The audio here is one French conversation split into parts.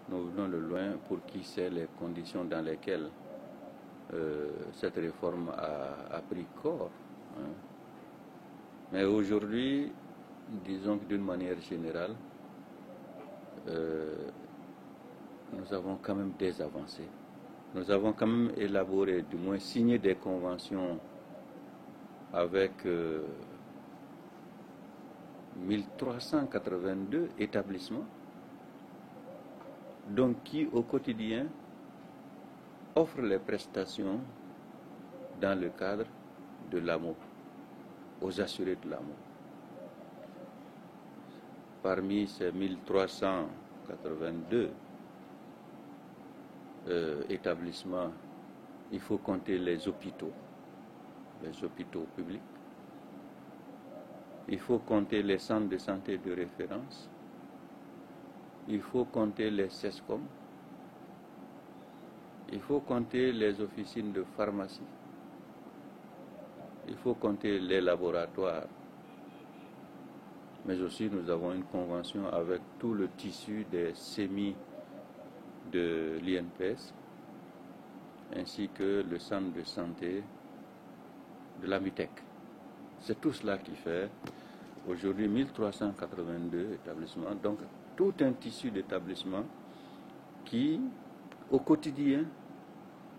nous venons de loin, pour qui sait les conditions dans lesquelles cette réforme a pris corps. Hein. Mais aujourd'hui, disons que d'une manière générale, nous avons quand même des avancées. Nous avons quand même élaboré, du moins signé des conventions avec 1382 établissements, donc qui au quotidien offrent les prestations dans le cadre de l'AMO, aux assurés de l'AMO. Parmi ces 1382 établissements, il faut compter les hôpitaux publics, il faut compter les centres de santé de référence, il faut compter les CESCOM, il faut compter les officines de pharmacie, il faut compter les laboratoires, mais aussi nous avons une convention avec tout le tissu des sémis de l'INPS, ainsi que le centre de santé de la MUTEC. C'est tout cela qui fait aujourd'hui 1382 établissements, donc tout un tissu d'établissements qui, au quotidien,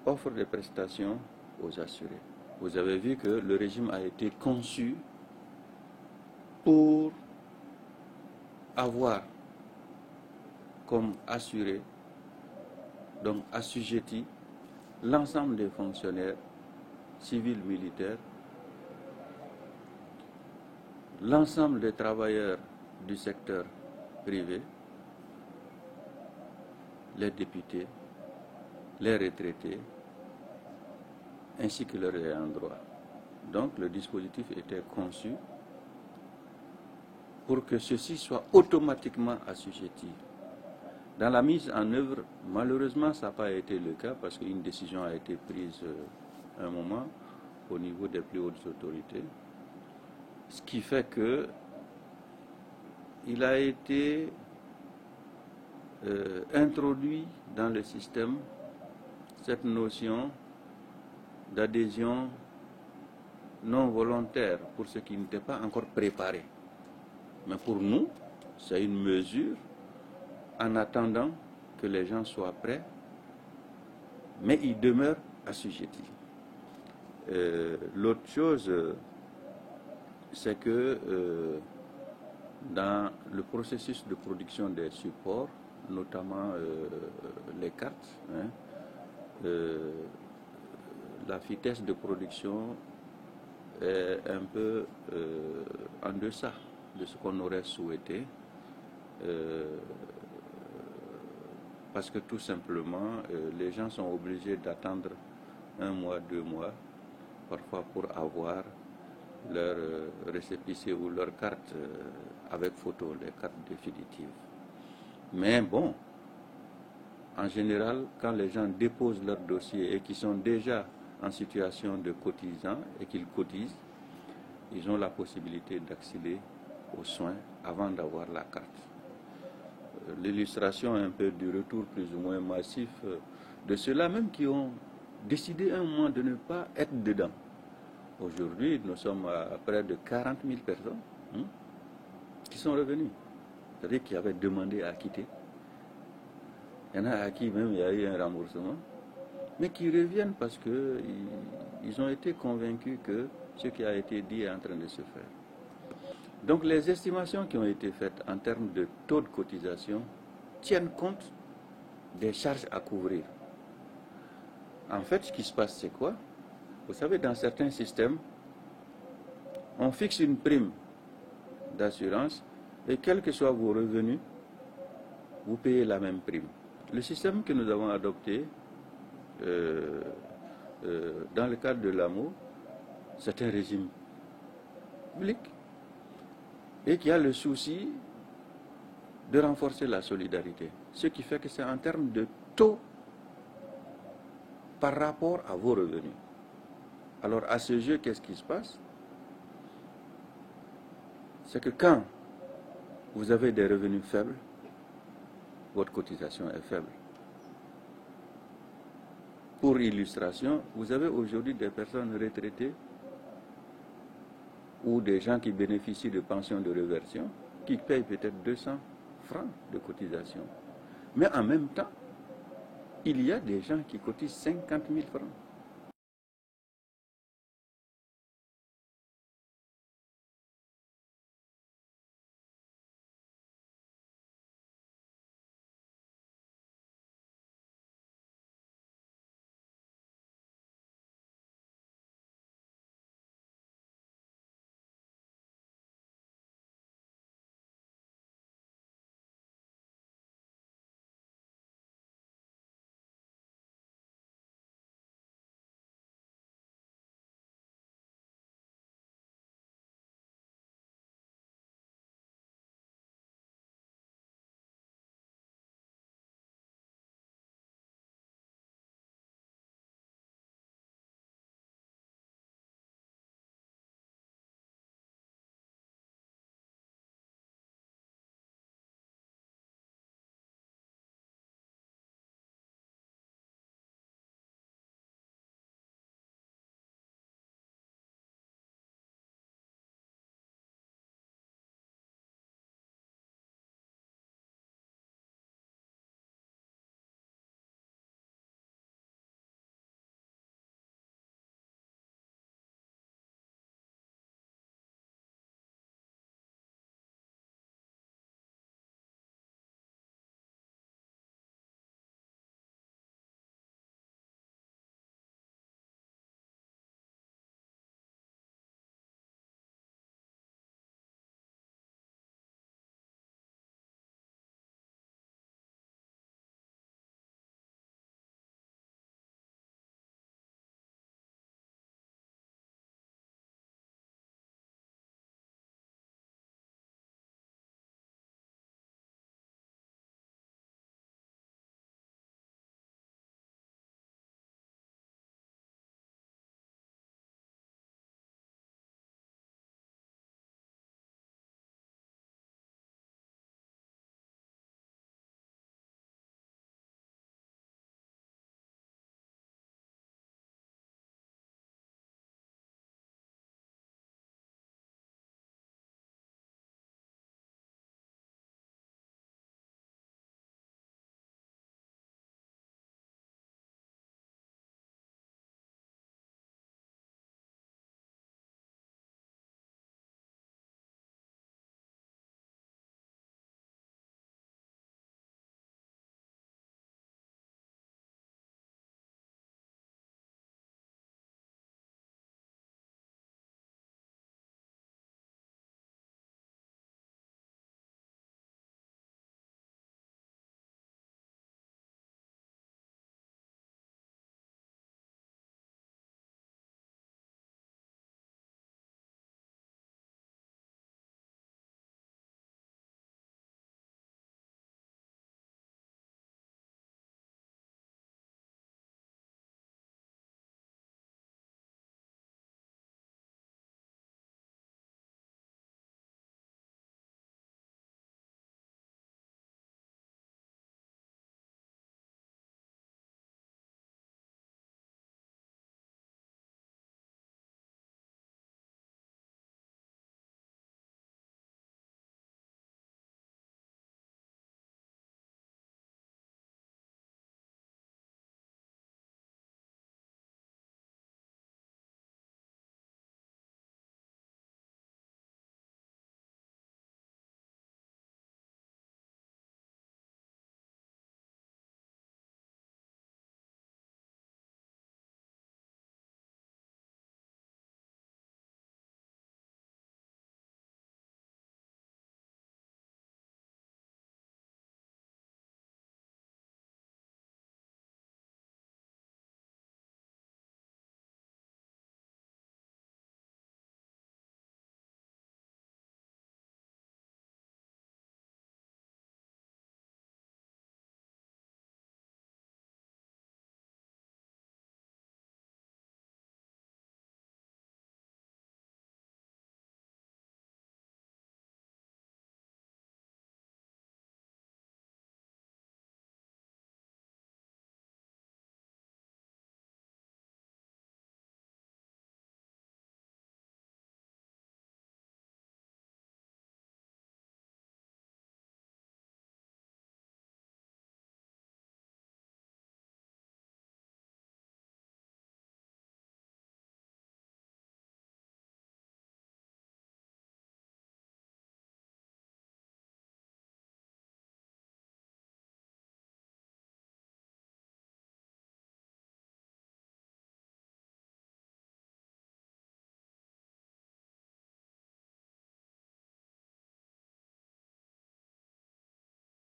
offre des prestations aux assurés. Vous avez vu que le régime a été conçu pour avoir comme assuré, donc assujetti, l'ensemble des fonctionnaires civils, militaires, l'ensemble des travailleurs du secteur privé, les députés, les retraités, ainsi que leurs ayants droit. Donc le dispositif était conçu pour que ceci soit automatiquement assujetti. Dans la mise en œuvre, malheureusement, ça n'a pas été le cas parce qu'une décision a été prise à un moment au niveau des plus hautes autorités. Ce qui fait que il a été introduit dans le système cette notion d'adhésion non volontaire pour ceux qui n'étaient pas encore préparés. Mais pour nous, c'est une mesure en attendant que les gens soient prêts, mais ils demeurent assujettis. L'autre chose, c'est que dans le processus de production des supports, notamment les cartes, la vitesse de production est un peu en deçà de ce qu'on aurait souhaité, parce que tout simplement, les gens sont obligés d'attendre 1 mois, 2 mois, parfois pour avoir leur récépissé ou leur carte avec photo, les cartes définitives. Mais bon, en général, quand les gens déposent leur dossier et qu'ils sont déjà en situation de cotisant et qu'ils cotisent, ils ont la possibilité d'accéder aux soins avant d'avoir la carte. L'illustration un peu du retour plus ou moins massif de ceux-là même qui ont décidé un moment de ne pas être dedans. Aujourd'hui, nous sommes à près de 40 000 personnes qui sont revenues, c'est-à-dire qui avaient demandé à quitter. Il y en a à qui même il y a eu un remboursement, mais qui reviennent parce qu'ils ont été convaincus que ce qui a été dit est en train de se faire. Donc les estimations qui ont été faites en termes de taux de cotisation tiennent compte des charges à couvrir. En fait, ce qui se passe, c'est quoi? Vous savez, dans certains systèmes, on fixe une prime d'assurance et quels que soient vos revenus, vous payez la même prime. Le système que nous avons adopté dans le cadre de l'AMO, c'est un régime public et qui a le souci de renforcer la solidarité. Ce qui fait que c'est en termes de taux par rapport à vos revenus. Alors à ce jeu, qu'est-ce qui se passe? C'est que quand vous avez des revenus faibles, votre cotisation est faible. Pour illustration, vous avez aujourd'hui des personnes retraitées ou des gens qui bénéficient de pensions de réversion qui payent peut-être 200 francs de cotisation. Mais en même temps, il y a des gens qui cotisent 50 000 francs.